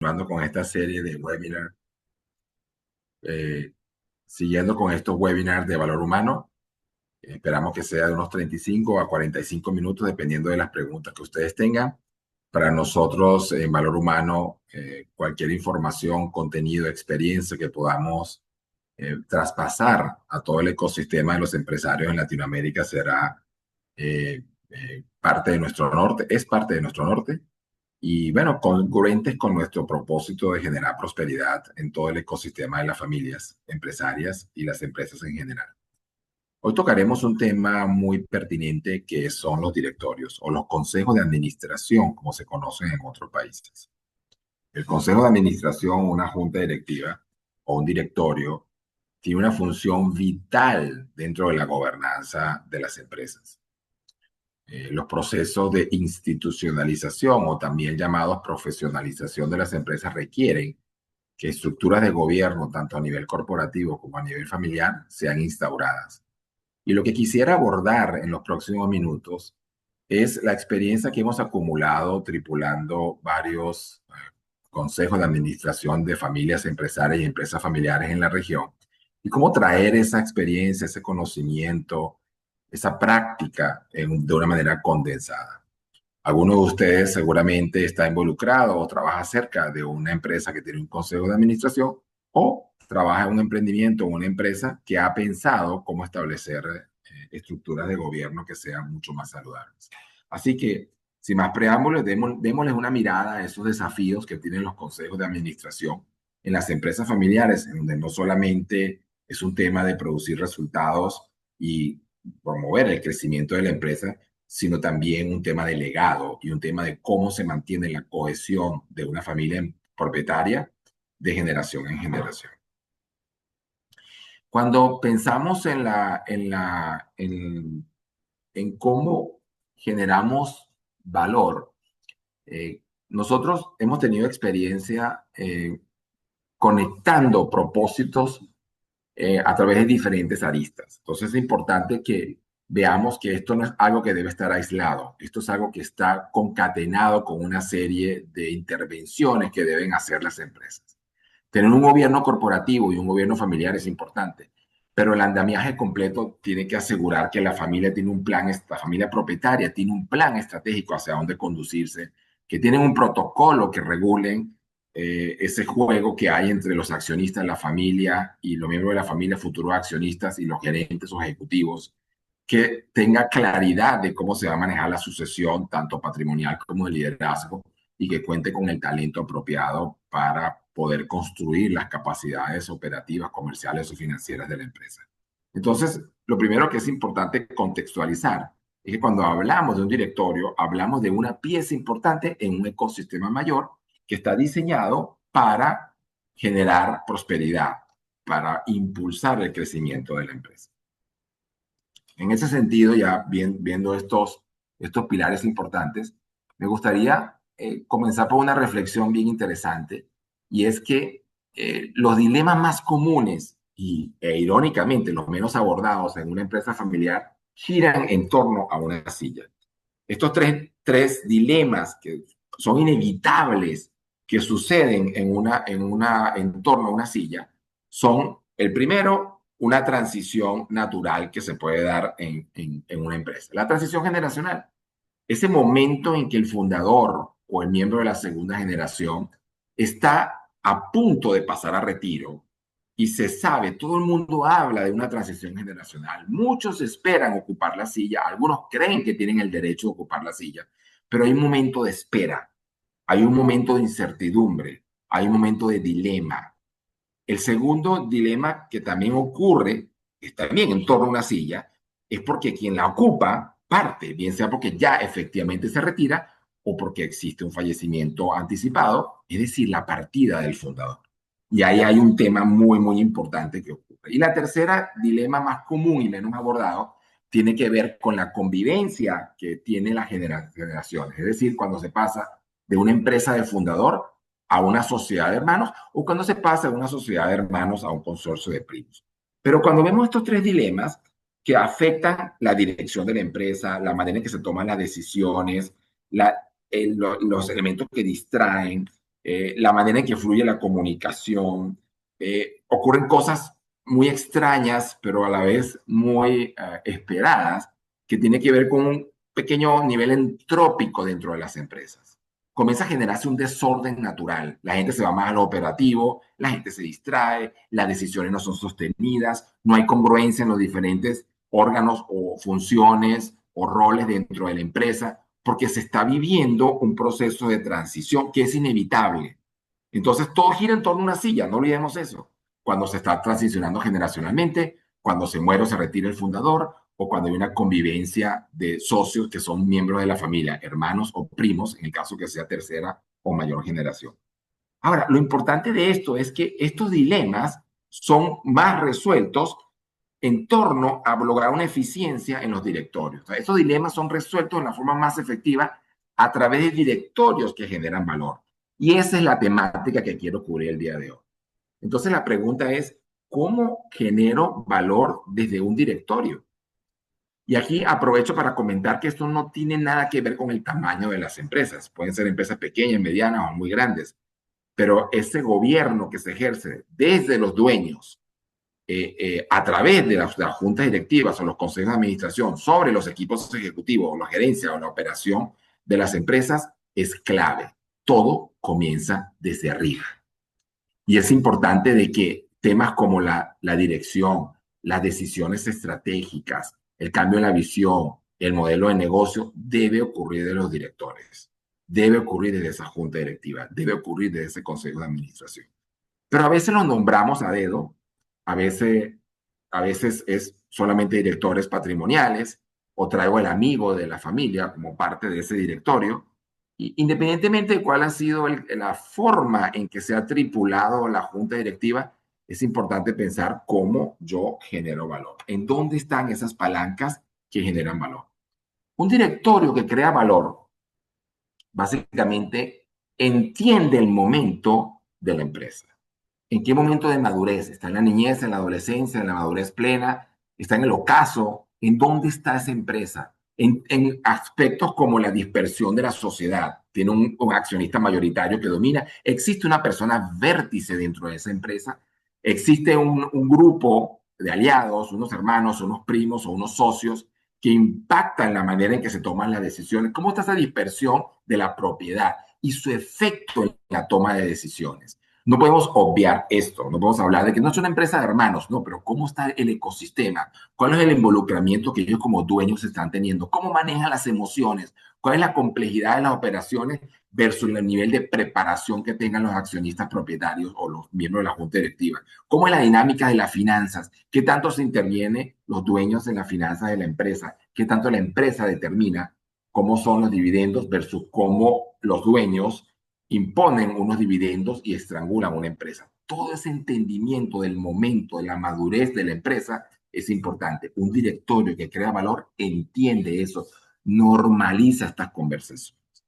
Continuando con esta serie de webinars, eh, siguiendo con estos webinars de valor humano. Esperamos que sea de unos 35 a 45 minutos, dependiendo de las preguntas que ustedes tengan. Para nosotros, en valor humano, cualquier información, contenido, experiencia que podamos traspasar a todo el ecosistema de los empresarios en Latinoamérica será parte de nuestro norte, es parte de nuestro norte. Y bueno, congruentes con nuestro propósito de generar prosperidad en todo el ecosistema de las familias empresarias y las empresas en general. Hoy tocaremos un tema muy pertinente que son los directorios o los consejos de administración, como se conocen en otros países. El consejo de administración, una junta directiva o un directorio, tiene una función vital dentro de la gobernanza de las empresas. Los procesos de institucionalización o también llamados profesionalización de las empresas requieren que estructuras de gobierno, tanto a nivel corporativo como a nivel familiar, sean instauradas. Y lo que quisiera abordar en los próximos minutos es la experiencia que hemos acumulado tripulando varios consejos de administración de familias empresarias y empresas familiares en la región y cómo traer esa experiencia, ese conocimiento, esa práctica de una manera condensada. Alguno de ustedes seguramente está involucrado o trabaja cerca de una empresa que tiene un consejo de administración o trabaja en un emprendimiento o una empresa que ha pensado cómo establecer estructuras de gobierno que sean mucho más saludables. Así que, sin más preámbulos, démosles una mirada a esos desafíos que tienen los consejos de administración en las empresas familiares, en donde no solamente es un tema de producir resultados y promover el crecimiento de la empresa, sino también un tema de legado y un tema de cómo se mantiene la cohesión de una familia propietaria de generación en generación. Cuando pensamos en cómo generamos valor, nosotros hemos tenido experiencia conectando propósitos a través de diferentes aristas. Entonces es importante que veamos que esto no es algo que debe estar aislado, esto es algo que está concatenado con una serie de intervenciones que deben hacer las empresas. Tener un gobierno corporativo y un gobierno familiar es importante, pero el andamiaje completo tiene que asegurar que la familia tiene un plan, la familia propietaria tiene un plan estratégico hacia dónde conducirse, que tienen un protocolo que regulen ese juego que hay entre los accionistas, la familia y los miembros de la familia, futuros accionistas y los gerentes o ejecutivos, que tenga claridad de cómo se va a manejar la sucesión, tanto patrimonial como de liderazgo, y que cuente con el talento apropiado para poder construir las capacidades operativas, comerciales o financieras de la empresa. Entonces, lo primero que es importante contextualizar es que cuando hablamos de un directorio, hablamos de una pieza importante en un ecosistema mayor que está diseñado para generar prosperidad, para impulsar el crecimiento de la empresa. En ese sentido, ya viendo estos pilares importantes, me gustaría comenzar por una reflexión bien interesante, y es que los dilemas más comunes e irónicamente los menos abordados en una empresa familiar giran en torno a una silla. Estos tres dilemas que son inevitables que suceden en torno a una silla son, el primero, una transición natural que se puede dar en una empresa. La transición generacional, ese momento en que el fundador o el miembro de la segunda generación está a punto de pasar a retiro y se sabe, todo el mundo habla de una transición generacional. Muchos esperan ocupar la silla, algunos creen que tienen el derecho de ocupar la silla, pero hay un momento de espera, hay un momento de incertidumbre, hay un momento de dilema. El segundo dilema que también ocurre, está bien en torno a una silla, es porque quien la ocupa parte, bien sea porque ya efectivamente se retira o porque existe un fallecimiento anticipado, es decir, la partida del fundador. Y ahí hay un tema muy, muy importante que ocurre. Y la tercera dilema más común y menos abordado tiene que ver con la convivencia que tiene la generación. Es decir, cuando se pasa de una empresa de fundador a una sociedad de hermanos o cuando se pasa de una sociedad de hermanos a un consorcio de primos. Pero cuando vemos estos tres dilemas que afectan la dirección de la empresa, la manera en que se toman las decisiones, los elementos que distraen, la manera en que fluye la comunicación. Ocurren cosas muy extrañas, pero a la vez muy esperadas, que tiene que ver con un pequeño nivel entrópico dentro de las empresas. Comienza a generarse un desorden natural. La gente se va más a lo operativo, la gente se distrae, las decisiones no son sostenidas, no hay congruencia en los diferentes órganos o funciones o roles dentro de la empresa, porque se está viviendo un proceso de transición que es inevitable. Entonces, todo gira en torno a una silla, no olvidemos eso. Cuando se está transicionando generacionalmente, cuando se muere o se retira el fundador, o cuando hay una convivencia de socios que son miembros de la familia, hermanos o primos, en el caso que sea tercera o mayor generación. Ahora, lo importante de esto es que estos dilemas son más resueltos en torno a lograr una eficiencia en los directorios. O sea, estos dilemas son resueltos de la forma más efectiva a través de directorios que generan valor. Y esa es la temática que quiero cubrir el día de hoy. Entonces la pregunta es, ¿cómo genero valor desde un directorio? Y aquí aprovecho para comentar que esto no tiene nada que ver con el tamaño de las empresas. Pueden ser empresas pequeñas, medianas o muy grandes. Pero ese gobierno que se ejerce desde los dueños, a través de las juntas directivas o los consejos de administración sobre los equipos ejecutivos o la gerencia o la operación de las empresas es clave. Todo comienza desde arriba. Y es importante de que temas como la dirección, las decisiones estratégicas, el cambio en la visión, el modelo de negocio, debe ocurrir de los directores, debe ocurrir desde esa junta directiva, debe ocurrir desde ese consejo de administración. Pero a veces los nombramos a dedo, a veces, a veces es solamente directores patrimoniales, o traigo el amigo de la familia como parte de ese directorio. Y independientemente de cuál ha sido la forma en que se ha tripulado la junta directiva, es importante pensar cómo yo genero valor. ¿En dónde están esas palancas que generan valor? Un directorio que crea valor, básicamente, entiende el momento de la empresa. ¿En qué momento de madurez? ¿Está en la niñez, en la adolescencia, en la madurez plena? ¿Está en el ocaso? ¿En dónde está esa empresa? En aspectos como la dispersión de la sociedad. Tiene un accionista mayoritario que domina. Existe una persona vértice dentro de esa empresa. Existe un grupo de aliados, unos hermanos, unos primos o unos socios que impactan la manera en que se toman las decisiones. ¿Cómo está esa dispersión de la propiedad y su efecto en la toma de decisiones? No podemos obviar esto, no podemos hablar de que no es una empresa de hermanos, no, pero ¿cómo está el ecosistema? ¿Cuál es el involucramiento que ellos como dueños están teniendo? ¿Cómo manejan las emociones? ¿Cuál es la complejidad de las operaciones versus el nivel de preparación que tengan los accionistas propietarios o los miembros de la junta directiva? ¿Cómo es la dinámica de las finanzas? ¿Qué tanto se interviene los dueños en las finanzas de la empresa? ¿Qué tanto la empresa determina cómo son los dividendos versus cómo los dueños imponen unos dividendos y estrangulan una empresa? Todo ese entendimiento del momento, de la madurez de la empresa es importante. Un directorio que crea valor entiende eso, normaliza estas conversaciones.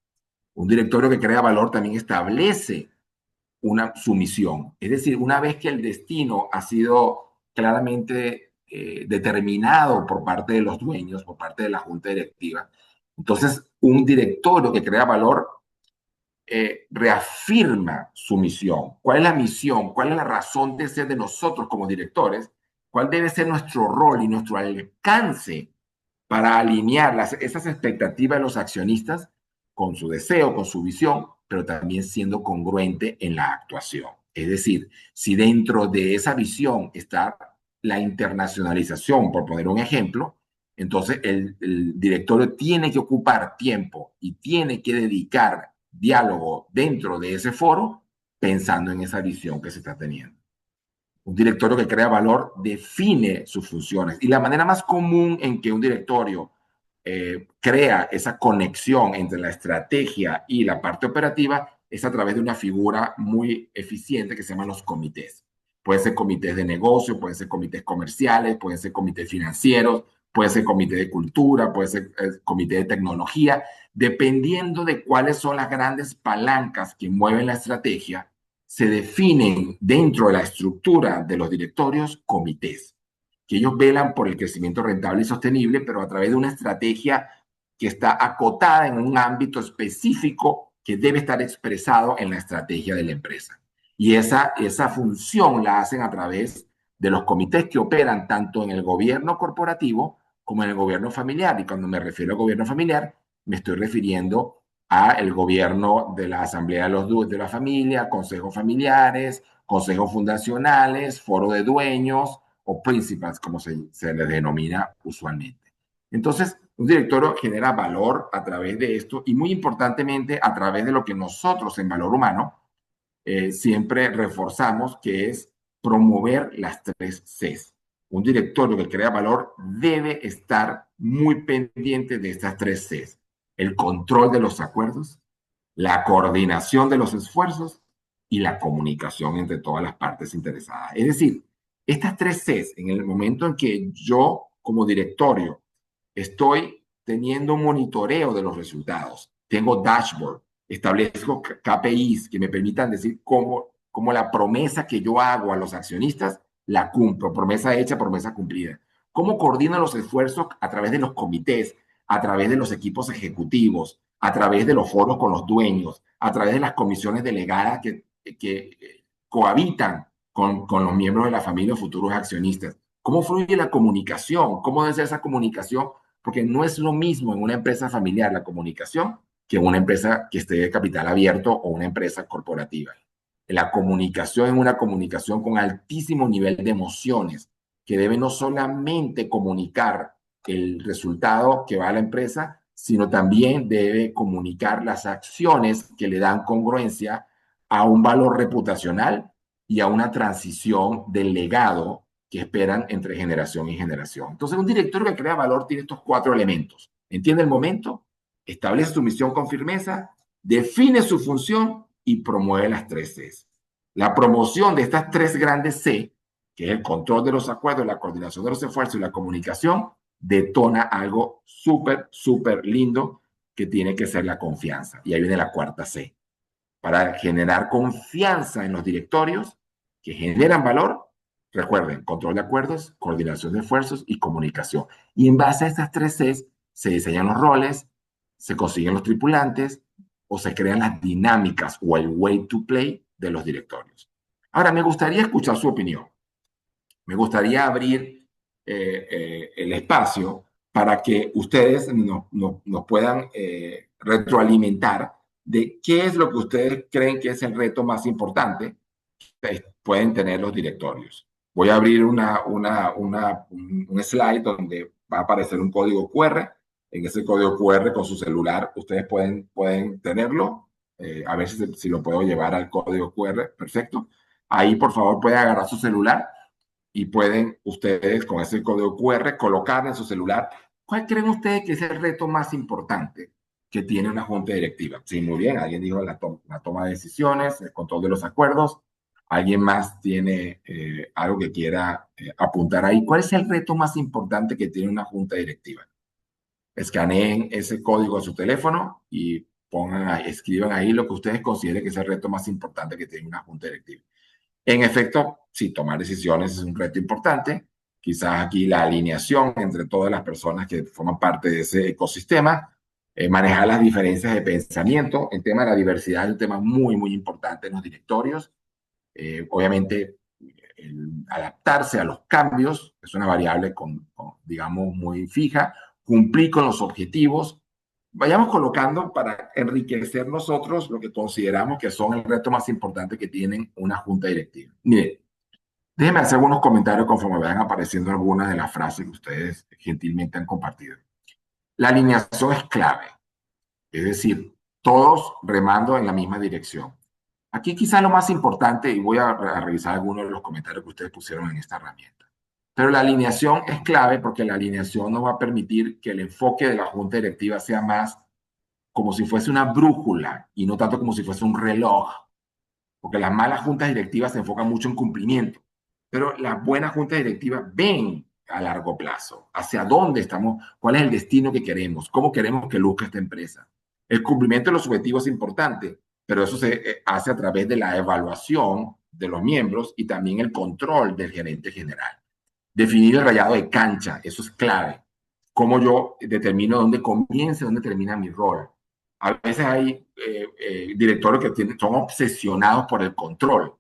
Un directorio que crea valor también establece una sumisión. Es decir, una vez que el destino ha sido claramente determinado por parte de los dueños, por parte de la junta directiva, entonces un directorio que crea valor reafirma su misión. ¿Cuál es la misión? ¿Cuál es la razón de ser de nosotros como directores? ¿Cuál debe ser nuestro rol y nuestro alcance para alinear esas expectativas de los accionistas con su deseo, con su visión, pero también siendo congruente en la actuación? Es decir, si dentro de esa visión está la internacionalización, por poner un ejemplo, entonces el directorio tiene que ocupar tiempo y tiene que dedicar diálogo dentro de ese foro pensando en esa visión que se está teniendo. Un directorio que crea valor define sus funciones. Y la manera más común en que un directorio crea esa conexión entre la estrategia y la parte operativa es a través de una figura muy eficiente que se llaman los comités. Pueden ser comités de negocio, pueden ser comités comerciales, pueden ser comités financieros, puede ser comité de cultura, puede ser comité de tecnología, dependiendo de cuáles son las grandes palancas que mueven la estrategia, se definen dentro de la estructura de los directorios comités, que ellos velan por el crecimiento rentable y sostenible, pero a través de una estrategia que está acotada en un ámbito específico que debe estar expresado en la estrategia de la empresa. Y esa función la hacen a través de los comités que operan tanto en el gobierno corporativo como en el gobierno familiar. Y cuando me refiero al gobierno familiar, me estoy refiriendo a el gobierno de la Asamblea de la Familia, consejos familiares, consejos fundacionales, foro de dueños o principals, como se les denomina usualmente. Entonces, un directorio genera valor a través de esto y muy importantemente a través de lo que nosotros en Valor Humano siempre reforzamos, que es promover las tres Cs. Un directorio que crea valor debe estar muy pendiente de estas tres Cs. El control de los acuerdos, la coordinación de los esfuerzos y la comunicación entre todas las partes interesadas. Es decir, estas tres Cs, en el momento en que yo como directorio estoy teniendo un monitoreo de los resultados, tengo dashboard, establezco KPIs que me permitan decir cómo la promesa que yo hago a los accionistas la cumplo, promesa hecha, promesa cumplida. Cómo coordino los esfuerzos a través de los comités, a través de los equipos ejecutivos, a través de los foros con los dueños, a través de las comisiones delegadas que cohabitan con los miembros de la familia o futuros accionistas. ¿Cómo fluye la comunicación? ¿Cómo debe ser esa comunicación? Porque no es lo mismo en una empresa familiar la comunicación que en una empresa que esté de capital abierto o una empresa corporativa. La comunicación es una comunicación con altísimo nivel de emociones, que debe no solamente comunicar el resultado que va a la empresa, sino también debe comunicar las acciones que le dan congruencia a un valor reputacional y a una transición del legado que esperan entre generación y generación. Entonces, un directorio que crea valor tiene estos cuatro elementos. Entiende el momento, establece su misión con firmeza, define su función y promueve las tres Cs. La promoción de estas tres grandes C, que es el control de los acuerdos, la coordinación de los esfuerzos y la comunicación, detona algo súper, súper lindo que tiene que ser la confianza. Y ahí viene la cuarta C. Para generar confianza en los directorios que generan valor, recuerden, control de acuerdos, coordinación de esfuerzos y comunicación. Y en base a estas tres Cs se diseñan los roles, se consiguen los tripulantes o se crean las dinámicas o el way to play de los directorios. Ahora, me gustaría escuchar su opinión. Me gustaría abrir el espacio para que ustedes nos puedan retroalimentar de qué es lo que ustedes creen que es el reto más importante que pueden tener los directorios. Voy a abrir un slide donde va a aparecer un código QR. En ese código QR con su celular ustedes pueden tenerlo. A ver si lo puedo llevar al código QR. Perfecto. Ahí, por favor, pueden agarrar su celular y pueden ustedes con ese código QR colocar en su celular cuál creen ustedes que es el reto más importante que tiene una junta directiva. Sí, muy bien, alguien dijo la toma de decisiones, el control de los acuerdos. ¿Alguien más tiene algo que quiera apuntar ahí? ¿Cuál es el reto más importante que tiene una junta directiva? Escaneen ese código a su teléfono y escriban ahí lo que ustedes consideren que es el reto más importante que tiene una junta directiva. En efecto, sí, tomar decisiones es un reto importante. Quizás aquí la alineación entre todas las personas que forman parte de ese ecosistema, manejar las diferencias de pensamiento. El tema de la diversidad es un tema muy, muy importante en los directorios. Obviamente, adaptarse a los cambios es una variable digamos, muy fija. Cumplir con los objetivos. Vayamos colocando para enriquecer nosotros lo que consideramos que son el reto más importante que tienen una junta directiva. Mire, déjenme hacer algunos comentarios conforme vayan apareciendo algunas de las frases que ustedes gentilmente han compartido. La alineación es clave, es decir, todos remando en la misma dirección. Aquí quizá lo más importante, y voy a revisar algunos de los comentarios que ustedes pusieron en esta herramienta, pero la alineación es clave porque la alineación nos va a permitir que el enfoque de la junta directiva sea más como si fuese una brújula y no tanto como si fuese un reloj, porque las malas juntas directivas se enfocan mucho en cumplimiento, pero las buenas juntas directivas ven a largo plazo, hacia dónde estamos, cuál es el destino que queremos, cómo queremos que luzca esta empresa. El cumplimiento de los objetivos es importante, pero eso se hace a través de la evaluación de los miembros y también el control del gerente general. Definir el rayado de cancha, eso es clave. Cómo yo determino dónde comienza y dónde termina mi rol. A veces hay directorios que son obsesionados por el control.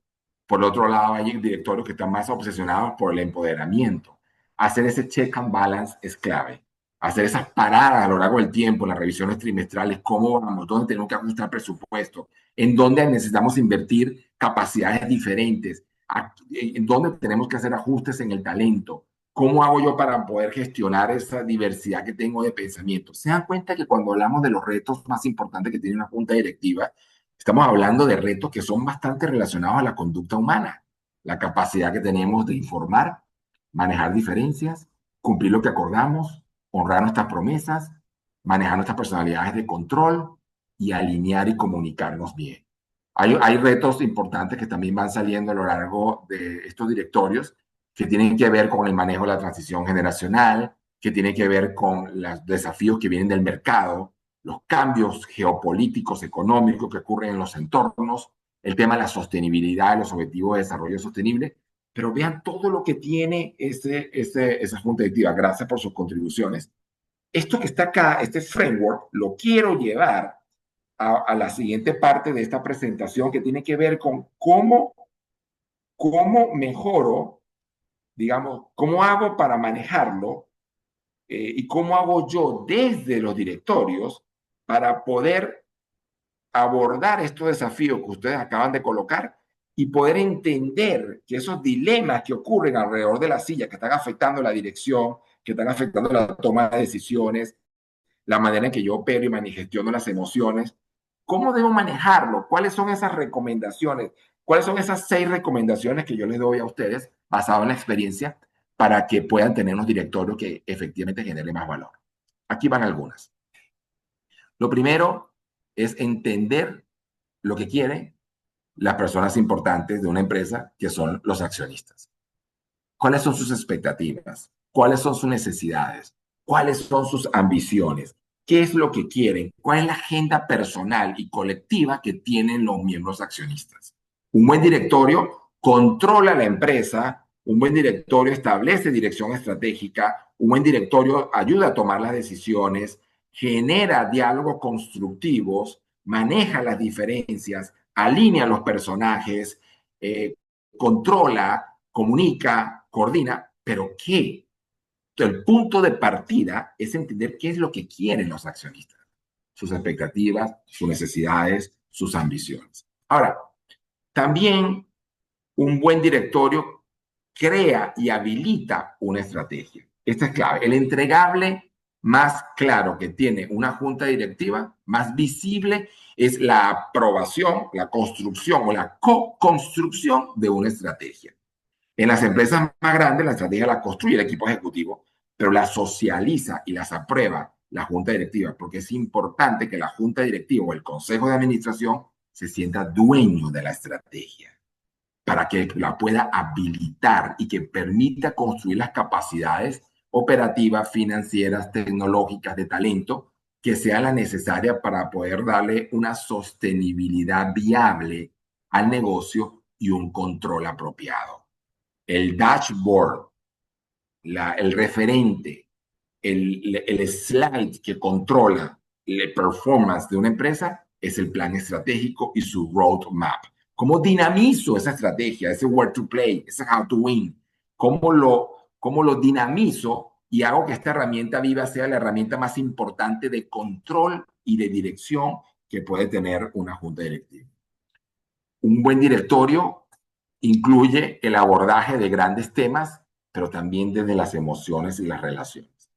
Por el otro lado, hay directorios que están más obsesionados por el empoderamiento. Hacer ese check and balance es clave. Hacer esas paradas a lo largo del tiempo, las revisiones trimestrales, cómo vamos, dónde tenemos que ajustar presupuesto, en dónde necesitamos invertir capacidades diferentes, en dónde tenemos que hacer ajustes en el talento. ¿Cómo hago yo para poder gestionar esa diversidad que tengo de pensamiento? Se dan cuenta que cuando hablamos de los retos más importantes que tiene una junta directiva, estamos hablando de retos que son bastante relacionados a la conducta humana, la capacidad que tenemos de informar, manejar diferencias, cumplir lo que acordamos, honrar nuestras promesas, manejar nuestras personalidades de control y alinear y comunicarnos bien. Hay retos importantes que también van saliendo a lo largo de estos directorios que tienen que ver con el manejo de la transición generacional, que tienen que ver con los desafíos que vienen del mercado, los cambios geopolíticos, económicos que ocurren en los entornos, el tema de la sostenibilidad, los objetivos de desarrollo sostenible, pero vean todo lo que tiene esa junta directiva. Gracias por sus contribuciones. Esto que está acá, este framework, lo quiero llevar a la siguiente parte de esta presentación que tiene que ver con cómo mejoro, digamos, cómo hago para manejarlo y cómo hago yo desde los directorios para poder abordar estos desafíos que ustedes acaban de colocar y poder entender que esos dilemas que ocurren alrededor de la silla, que están afectando la dirección, que están afectando la toma de decisiones, la manera en que yo opero y manifestiono las emociones, ¿cómo debo manejarlo? ¿Cuáles son esas recomendaciones? ¿Cuáles son esas 6 recomendaciones que yo les doy a ustedes basado en la experiencia para que puedan tener unos directorios que efectivamente generen más valor? Aquí van algunas. Lo primero es entender lo que quieren las personas importantes de una empresa, que son los accionistas. ¿Cuáles son sus expectativas? ¿Cuáles son sus necesidades? ¿Cuáles son sus ambiciones? ¿Qué es lo que quieren? ¿Cuál es la agenda personal y colectiva que tienen los miembros accionistas? Un buen directorio controla la empresa, un buen directorio establece dirección estratégica, un buen directorio ayuda a tomar las decisiones, genera diálogos constructivos, maneja las diferencias, alinea los personajes, controla, comunica, coordina, pero ¿qué? El punto de partida es entender qué es lo que quieren los accionistas, sus expectativas, sus necesidades, sus ambiciones. Ahora, también un buen directorio crea y habilita una estrategia. Esta es clave. El entregable más claro que tiene una junta directiva, más visible, es la aprobación, la construcción o la co-construcción de una estrategia. En las empresas más grandes, la estrategia la construye el equipo ejecutivo, pero la socializa y las aprueba la junta directiva, porque es importante que la junta directiva o el consejo de administración se sienta dueño de la estrategia para que la pueda habilitar y que permita construir las capacidades operativas, financieras, tecnológicas, de talento, que sean las necesarias para poder darle una sostenibilidad viable al negocio y un control apropiado. El dashboard, el referente, el slide que controla la performance de una empresa es el plan estratégico y su roadmap. ¿Cómo dinamizo esa estrategia, ese where to play, ese how to win? ¿Cómo lo dinamizo y hago que esta herramienta viva sea la herramienta más importante de control y de dirección que puede tener una junta directiva? Un buen directorio incluye el abordaje de grandes temas, pero también desde las emociones y las relaciones.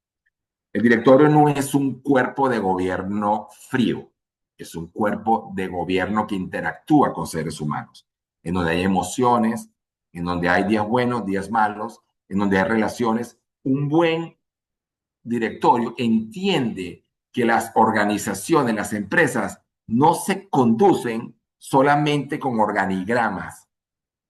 El directorio no es un cuerpo de gobierno frío, es un cuerpo de gobierno que interactúa con seres humanos, en donde hay emociones, en donde hay días buenos, días malos, en donde hay relaciones. Un buen directorio entiende que las organizaciones, las empresas, no se conducen solamente con organigramas,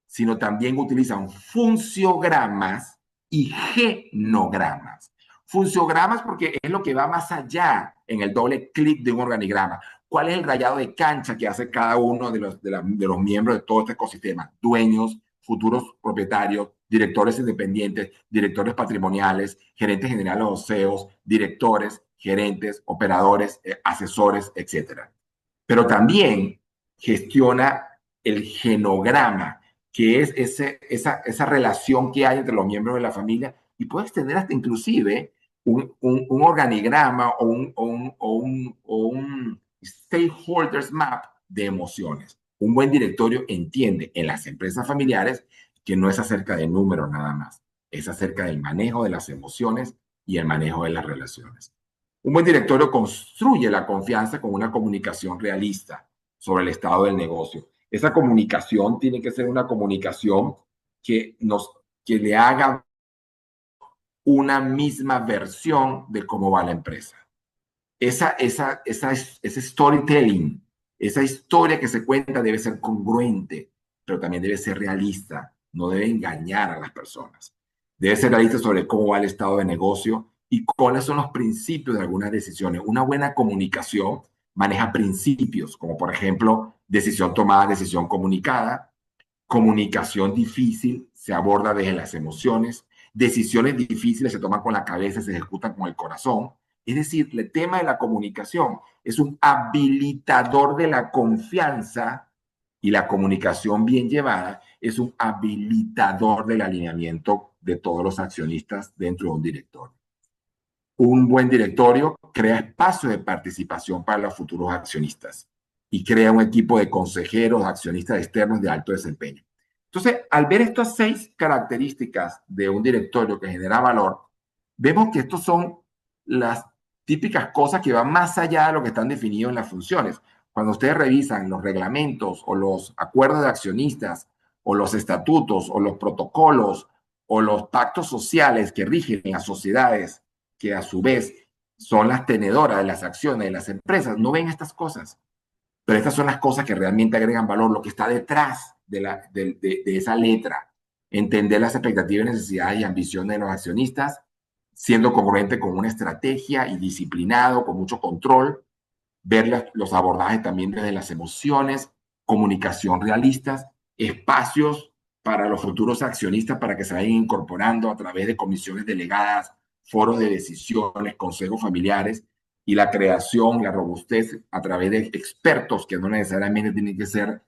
sino también utilizan funciogramas y genogramas. Funciogramas porque es lo que va más allá en el doble clic de un organigrama. ¿Cuál es el rayado de cancha que hace cada uno de los miembros de todo este ecosistema? Dueños, futuros propietarios, directores independientes, directores patrimoniales, gerentes generales o CEOs, directores, gerentes, operadores, asesores, etcétera. Pero también gestiona el genograma, que es esa relación que hay entre los miembros de la familia, y puedes tener hasta inclusive un organigrama o un stakeholders map de emociones. Un buen directorio entiende en las empresas familiares que no es acerca de números nada más, es acerca del manejo de las emociones y el manejo de las relaciones. Un buen directorio construye la confianza con una comunicación realista sobre el estado del negocio. Esa comunicación tiene que ser una comunicación que, que le haga una misma versión de cómo va la empresa. Ese storytelling, esa historia que se cuenta debe ser congruente, pero también debe ser realista, no debe engañar a las personas. Debe ser realista sobre cómo va el estado de negocio y cuáles son los principios de algunas decisiones. Una buena comunicación maneja principios, como por ejemplo, decisión tomada, decisión comunicada, comunicación difícil se aborda desde las emociones, decisiones difíciles se toman con la cabeza, se ejecutan con el corazón. Es decir, el tema de la comunicación es un habilitador de la confianza y la comunicación bien llevada es un habilitador del alineamiento de todos los accionistas dentro de un directorio. Un buen directorio crea espacio de participación para los futuros accionistas y crea un equipo de consejeros, accionistas externos de alto desempeño. Entonces, al ver estas 6 características de un directorio que genera valor, vemos que estos son las típicas cosas que van más allá de lo que están definidos en las funciones. Cuando ustedes revisan los reglamentos o los acuerdos de accionistas o los estatutos o los protocolos o los pactos sociales que rigen las sociedades, que a su vez son las tenedoras de las acciones de las empresas, no ven estas cosas. Pero estas son las cosas que realmente agregan valor, lo que está detrás de esa letra. Entender las expectativas, necesidades y ambiciones de los accionistas, siendo congruente con una estrategia y disciplinado, con mucho control, ver los abordajes también desde las emociones, comunicación realistas, espacios para los futuros accionistas para que se vayan incorporando a través de comisiones delegadas, foros de decisiones, consejos familiares y la creación, la robustez a través de expertos que no necesariamente tienen que ser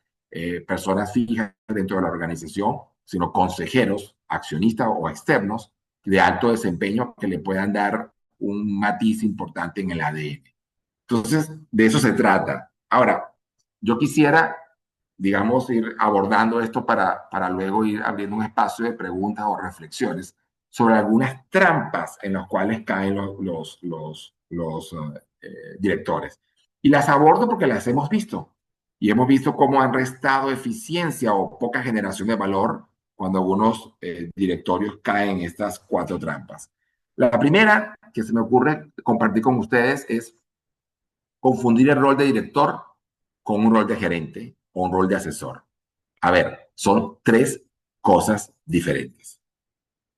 personas fijas dentro de la organización, sino consejeros, accionistas o externos de alto desempeño que le puedan dar un matiz importante en el ADN. Entonces, de eso se trata. Ahora, yo quisiera, digamos, ir abordando esto para luego ir abriendo un espacio de preguntas o reflexiones sobre algunas trampas en las cuales caen los directores. Y las abordo porque las hemos visto. Y hemos visto cómo han restado eficiencia o poca generación de valor cuando algunos directorios caen en estas 4 trampas. La primera que se me ocurre compartir con ustedes es confundir el rol de director con un rol de gerente o un rol de asesor. A ver, son 3 cosas diferentes.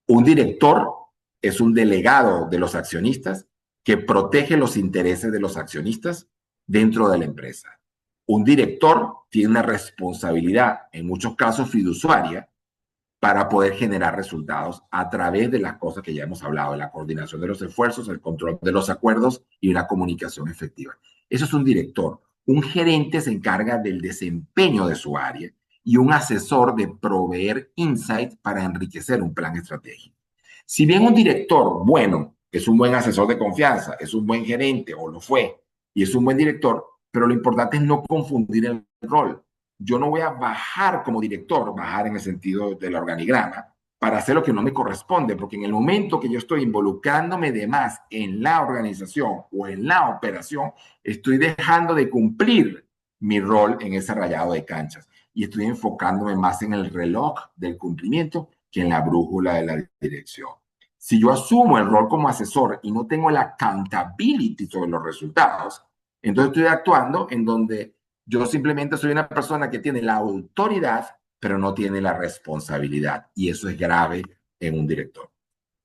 Un director es un delegado de los accionistas que protege los intereses de los accionistas dentro de la empresa. Un director tiene una responsabilidad, en muchos casos fiduciaria, para poder generar resultados a través de las cosas que ya hemos hablado, la coordinación de los esfuerzos, el control de los acuerdos y una comunicación efectiva. Eso es un director. Un gerente se encarga del desempeño de su área y un asesor de proveer insights para enriquecer un plan estratégico. Si bien un director bueno es un buen asesor de confianza, es un buen gerente o lo fue y es un buen director, pero lo importante es no confundir el rol. Yo no voy a bajar como director, bajar en el sentido del organigrama, para hacer lo que no me corresponde, porque en el momento que yo estoy involucrándome de más en la organización o en la operación, estoy dejando de cumplir mi rol en ese rayado de canchas y estoy enfocándome más en el reloj del cumplimiento que en la brújula de la dirección. Si yo asumo el rol como asesor y no tengo la accountability sobre los resultados, entonces estoy actuando en donde yo simplemente soy una persona que tiene la autoridad, pero no tiene la responsabilidad. Y eso es grave en un director.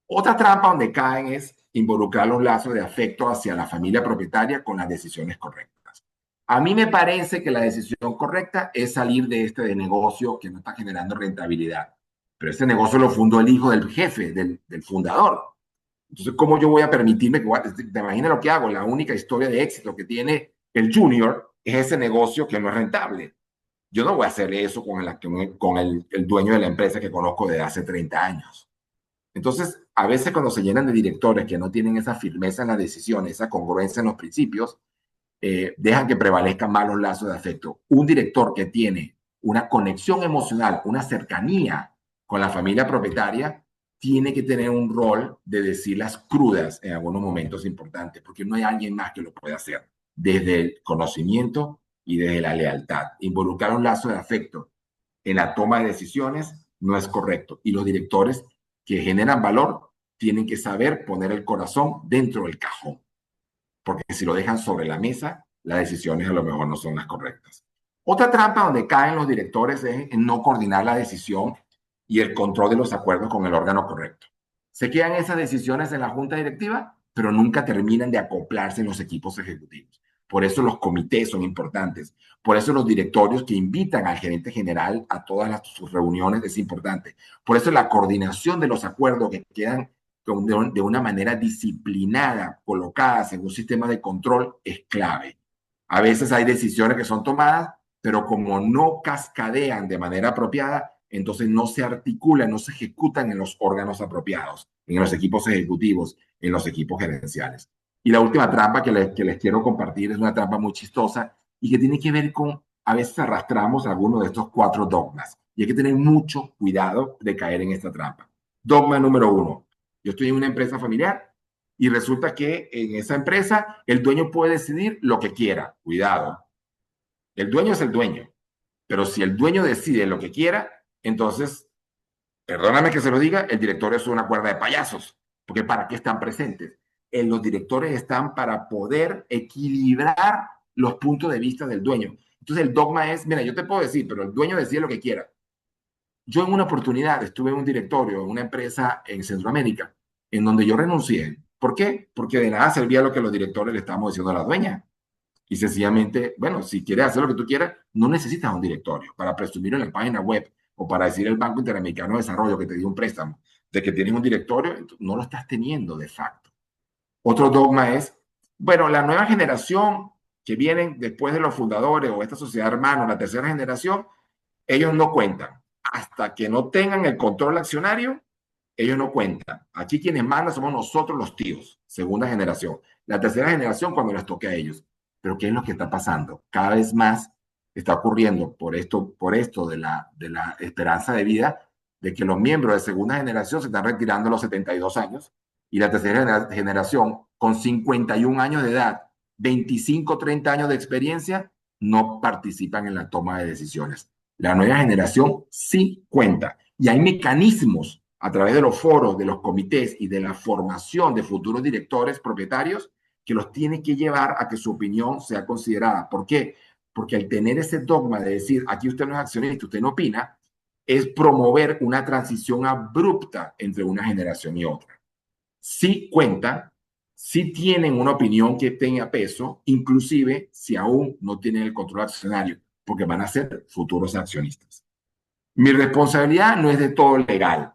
Otra trampa donde caen es involucrar los lazos de afecto hacia la familia propietaria con las decisiones correctas. A mí me parece que la decisión correcta es salir de este negocio que no está generando rentabilidad. pero ese negocio lo fundó el hijo del jefe, del fundador. Entonces, ¿cómo yo voy a permitirme que, te imaginas lo que hago? La única historia de éxito que tiene el junior es ese negocio que no es rentable. Yo no voy a hacer eso con el dueño de la empresa que conozco desde hace 30 años. Entonces, a veces cuando se llenan de directores que no tienen esa firmeza en las decisiones, esa congruencia en los principios, dejan que prevalezcan más los lazos de afecto. Un director que tiene una conexión emocional, una cercanía con la familia propietaria, tiene que tener un rol de decir las crudas en algunos momentos importantes, porque no hay alguien más que lo pueda hacer desde el conocimiento y desde la lealtad. Involucrar un lazo de afecto en la toma de decisiones no es correcto. Y los directores que generan valor tienen que saber poner el corazón dentro del cajón, porque si lo dejan sobre la mesa, las decisiones a lo mejor no son las correctas. Otra trampa donde caen los directores es en no coordinar la decisión y el control de los acuerdos con el órgano correcto. Se quedan esas decisiones en la junta directiva, pero nunca terminan de acoplarse en los equipos ejecutivos. Por eso los comités son importantes. Por eso los directorios que invitan al gerente general a todas sus reuniones es importante. Por eso la coordinación de los acuerdos que quedan de una manera disciplinada, colocadas en un sistema de control, es clave. A veces hay decisiones que son tomadas, pero como no cascadean de manera apropiada, entonces no se articulan, no se ejecutan en los órganos apropiados, en los equipos ejecutivos, en los equipos gerenciales. Y la última trampa que les quiero compartir es una trampa muy chistosa y que tiene que ver con, a veces arrastramos algunos de estos 4 dogmas y hay que tener mucho cuidado de caer en esta trampa. Dogma número 1. Yo estoy en una empresa familiar y resulta que en esa empresa el dueño puede decidir lo que quiera. Cuidado. El dueño es el dueño. Pero si el dueño decide lo que quiera, entonces, perdóname que se lo diga, el director es una cuerda de payasos. Porque ¿para qué están presentes? Los directores están para poder equilibrar los puntos de vista del dueño. Entonces el dogma es, mira, yo te puedo decir, pero el dueño decide lo que quiera. Yo en una oportunidad estuve en un directorio en una empresa en Centroamérica, en donde yo renuncié. ¿Por qué? Porque de nada servía lo que los directores le estábamos diciendo a la dueña. Y sencillamente, bueno, si quieres hacer lo que tú quieras, no necesitas un directorio para presumir en la página web o para decir el Banco Interamericano de Desarrollo que te dio un préstamo de que tienes un directorio, no lo estás teniendo de facto. Otro dogma es, bueno, la nueva generación que vienen después de los fundadores o esta sociedad hermana, la tercera generación, ellos no cuentan. Hasta que no tengan el control accionario, ellos no cuentan. Aquí quienes mandan somos nosotros los tíos, segunda generación. La tercera generación cuando les toque a ellos. Pero ¿qué es lo que está pasando? Cada vez más está ocurriendo por esto de la esperanza de vida, de que los miembros de segunda generación se están retirando a los 72 años y la tercera generación con 51 años de edad, 25, 30 años de experiencia, no participan en la toma de decisiones. La nueva generación sí cuenta y hay mecanismos a través de los foros, de los comités y de la formación de futuros directores propietarios que los tiene que llevar a que su opinión sea considerada. ¿Por qué? Porque al tener ese dogma de decir, aquí usted no es accionista, usted no opina, es promover una transición abrupta entre una generación y otra. Sí cuentan, sí tienen una opinión que tenga peso, inclusive si aún no tienen el control accionario, porque van a ser futuros accionistas. Mi responsabilidad no es de todo legal,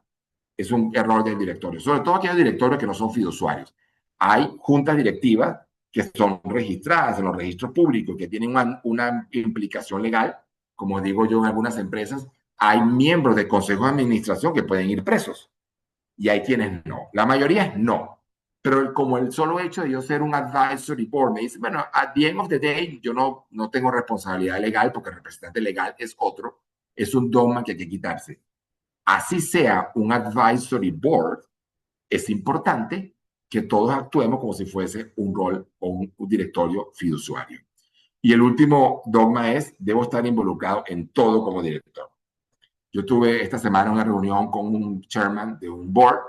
es un error del directorio, sobre todo aquellos directorios que no son fiduciarios. Hay juntas directivas que son registradas en los registros públicos, que tienen una implicación legal, como digo yo en algunas empresas, hay miembros de consejos de administración que pueden ir presos y hay quienes no. La mayoría es no. Pero como el solo hecho de yo ser un advisory board me dice, bueno, at the end of the day, yo no tengo responsabilidad legal porque el representante legal es otro, es un dogma que hay que quitarse. Así sea un advisory board, es importante que todos actuemos como si fuese un rol o un directorio fiduciario. Y el último dogma es, debo estar involucrado en todo como director. Yo tuve esta semana una reunión con un chairman de un board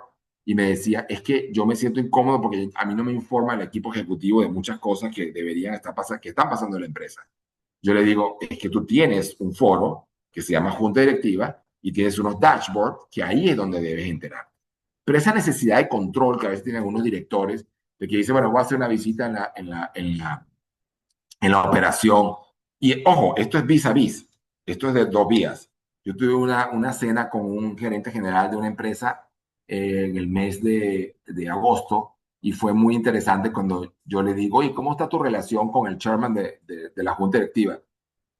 y me decía, es que yo me siento incómodo porque a mí no me informa el equipo ejecutivo de muchas cosas que deberían estar pasando, que están pasando en la empresa. Yo le digo, es que tú tienes un foro que se llama Junta Directiva y tienes unos dashboards que ahí es donde debes enterar. Pero esa necesidad de control que a veces tienen algunos directores, de que dicen, bueno, voy a hacer una visita en la operación. Y ojo, esto es vis a vis, esto es de 2 vías. Yo tuve una cena con un gerente general de una empresa en el mes de agosto y fue muy interesante cuando yo le digo, oye, ¿cómo está tu relación con el chairman de la junta directiva?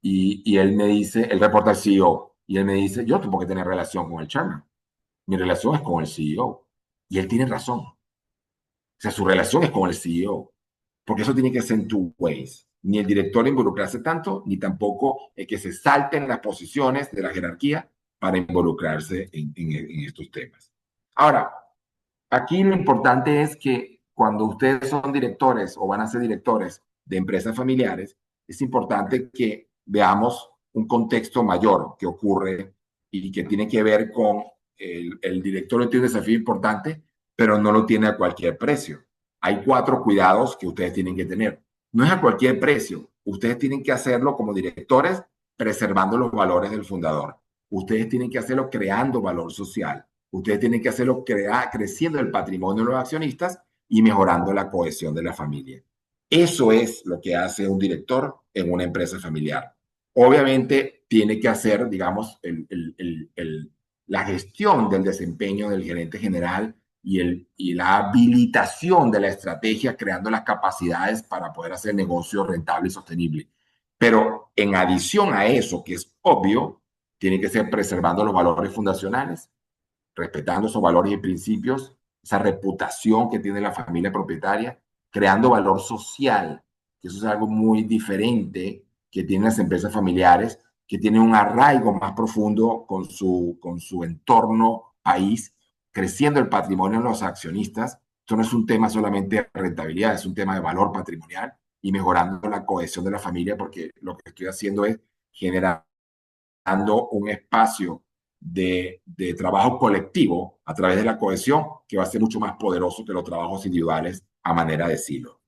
Y él me dice, él reporta al CEO, y él me dice, yo tengo que tener relación con el chairman. Mi relación es con el CEO. Y él tiene razón. O sea, su relación es con el CEO. Porque eso tiene que ser en two ways. Ni el director involucrarse tanto, ni tampoco el que se salten las posiciones de la jerarquía para involucrarse en estos temas. Ahora, aquí lo importante es que cuando ustedes son directores o van a ser directores de empresas familiares, es importante que veamos un contexto mayor que ocurre y que tiene que ver con el director tiene un desafío importante, pero no lo tiene a cualquier precio. Hay 4 cuidados que ustedes tienen que tener. No es a cualquier precio. Ustedes tienen que hacerlo como directores, preservando los valores del fundador. Ustedes tienen que hacerlo creando valor social. Ustedes tienen que hacerlo creciendo el patrimonio de los accionistas y mejorando la cohesión de la familia. Eso es lo que hace un director en una empresa familiar. Obviamente tiene que hacer, digamos, la gestión del desempeño del gerente general y la habilitación de la estrategia, creando las capacidades para poder hacer negocio rentable y sostenible. Pero en adición a eso, que es obvio, tiene que ser preservando los valores fundacionales, respetando esos valores y principios, esa reputación que tiene la familia propietaria, creando valor social, que eso es algo muy diferente que tienen las empresas familiares, que tienen un arraigo más profundo con su entorno país, creciendo el patrimonio de los accionistas. Esto no es un tema solamente de rentabilidad, es un tema de valor patrimonial y mejorando la cohesión de la familia, porque lo que estoy haciendo es generar un espacio de trabajo colectivo a través de la cohesión que va a ser mucho más poderoso que los trabajos individuales a manera de silo.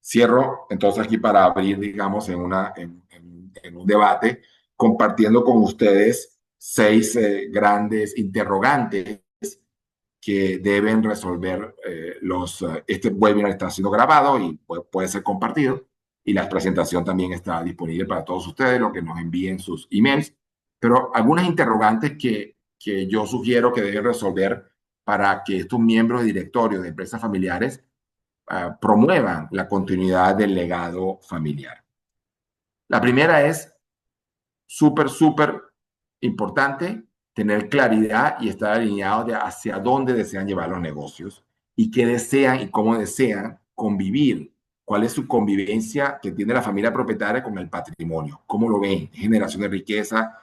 Cierro entonces aquí para abrir, digamos, en un debate, compartiendo con ustedes 6 grandes interrogantes que deben resolver este webinar está siendo grabado y puede ser compartido y la presentación también está disponible para todos ustedes, lo que nos envíen sus emails, pero algunas interrogantes que yo sugiero que deben resolver para que estos miembros de directorio de empresas familiares promuevan la continuidad del legado familiar. La primera es súper importante tener claridad y estar alineados de hacia dónde desean llevar los negocios y qué desean y cómo desean convivir. ¿Cuál es su convivencia que tiene la familia propietaria con el patrimonio? ¿Cómo lo ven? ¿Es generación de riqueza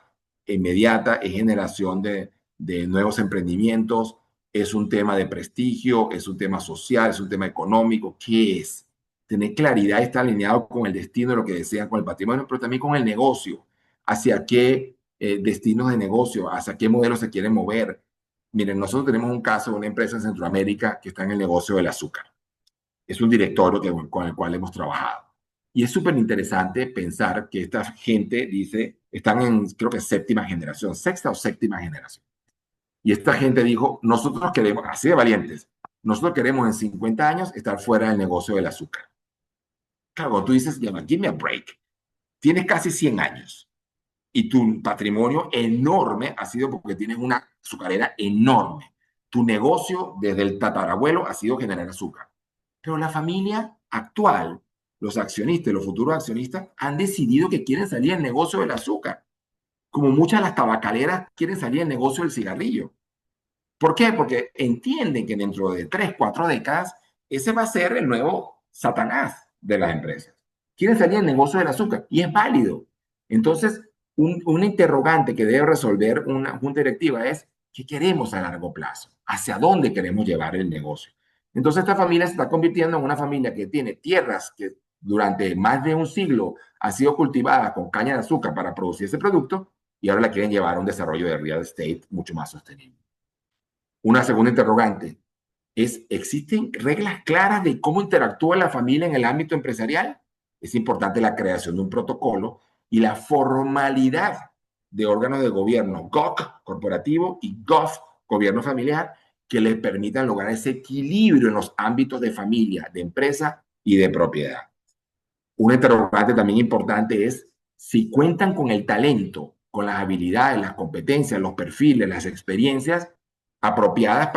inmediata? ¿Es generación de nuevos emprendimientos? ¿Es un tema de prestigio? ¿Es un tema social? ¿Es un tema económico? ¿Qué es? Tener claridad y estar alineado con el destino de lo que desean con el patrimonio, pero también con el negocio, hacia qué destinos de negocio, hacia qué modelos se quieren mover. Miren, nosotros tenemos un caso de una empresa en Centroamérica que está en el negocio del azúcar. Es un directorio con el cual hemos trabajado. Y es súper interesante pensar que esta gente dice, están en, creo que séptima generación, sexta o séptima generación. Y esta gente dijo, nosotros queremos, así de valientes, nosotros queremos en 50 años estar fuera del negocio del azúcar. Claro, tú dices, give me a break. Tienes casi 100 años y tu patrimonio enorme ha sido porque tienes una azucarera enorme. Tu negocio desde el tatarabuelo ha sido generar azúcar. Pero la familia actual, los accionistas, los futuros accionistas, han decidido que quieren salir del negocio del azúcar. Como muchas de las tabacaleras quieren salir del negocio del cigarrillo. ¿Por qué? Porque entienden que dentro de 3, 4 décadas, ese va a ser el nuevo Satanás de las empresas. Quieren salir del negocio del azúcar y es válido. Entonces, una interrogante que debe resolver una junta directiva es, ¿qué queremos a largo plazo? ¿Hacia dónde queremos llevar el negocio? Entonces, esta familia se está convirtiendo en una familia que tiene tierras que durante más de un siglo ha sido cultivada con caña de azúcar para producir ese producto y ahora la quieren llevar a un desarrollo de real estate mucho más sostenible. Una segunda interrogante es, ¿existen reglas claras de cómo interactúa la familia en el ámbito empresarial? Es importante la creación de un protocolo y la formalidad de órganos de gobierno, GOC, corporativo, y GOF, gobierno familiar, que les permitan lograr ese equilibrio en los ámbitos de familia, de empresa y de propiedad. Una interrogante también importante es si cuentan con el talento con las habilidades, las competencias, los perfiles, las experiencias apropiadas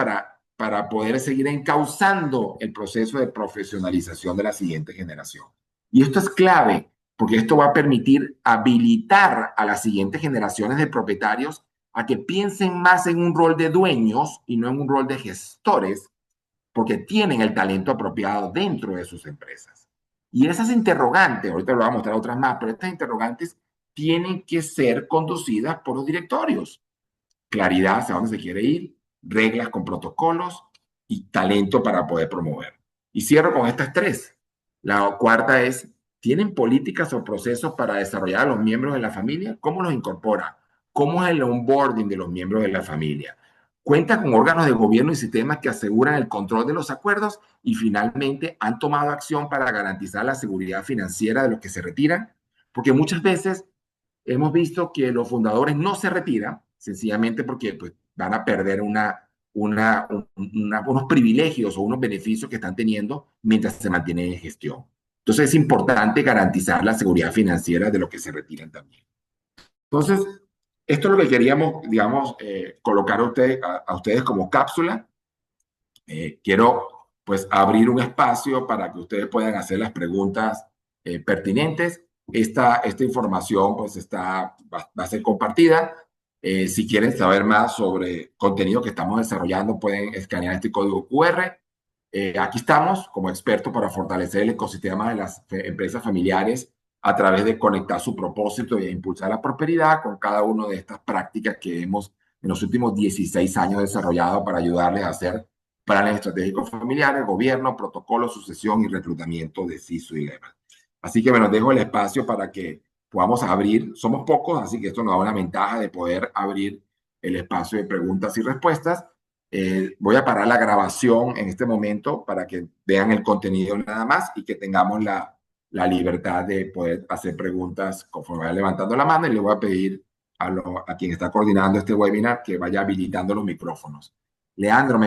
para poder seguir encauzando el proceso de profesionalización de la siguiente generación. Y esto es clave, porque esto va a permitir habilitar a las siguientes generaciones de propietarios a que piensen más en un rol de dueños y no en un rol de gestores, porque tienen el talento apropiado dentro de sus empresas. Y esas interrogantes, ahorita lo voy a mostrar otras más, pero estas interrogantes tienen que ser conducidas por los directorios. Claridad hacia dónde se quiere ir, reglas con protocolos y talento para poder promover. Y cierro con estas tres. La cuarta es, ¿tienen políticas o procesos para desarrollar a los miembros de la familia? ¿Cómo los incorpora? ¿Cómo es el onboarding de los miembros de la familia? ¿Cuenta con órganos de gobierno y sistemas que aseguran el control de los acuerdos? Y finalmente, ¿han tomado acción para garantizar la seguridad financiera de los que se retiran? Porque muchas veces hemos visto que los fundadores no se retiran sencillamente porque pues, van a perder unos privilegios o unos beneficios que están teniendo mientras se mantienen en gestión. Entonces es importante garantizar la seguridad financiera de los que se retiran también. Entonces, esto es lo que queríamos, digamos, colocar a ustedes como cápsula. Quiero pues abrir un espacio para que ustedes puedan hacer las preguntas pertinentes. Esta información pues va a ser compartida. Si quieren saber más sobre contenido que estamos desarrollando, pueden escanear este código QR. Aquí estamos como expertos para fortalecer el ecosistema de las empresas familiares a través de conectar su propósito e impulsar la prosperidad con cada una de estas prácticas que hemos en los últimos 16 años desarrollado para ayudarles a hacer planes estratégicos familiares, gobierno, protocolo, sucesión y reclutamiento de CISO y level. Así que me nos dejo el espacio para que podamos abrir. Somos pocos, así que esto nos da una ventaja de poder abrir el espacio de preguntas y respuestas. Voy a parar la grabación en este momento para que vean el contenido nada más y que tengamos la libertad de poder hacer preguntas conforme vaya levantando la mano, y le voy a pedir a quien está coordinando este webinar que vaya habilitando los micrófonos. Leandro,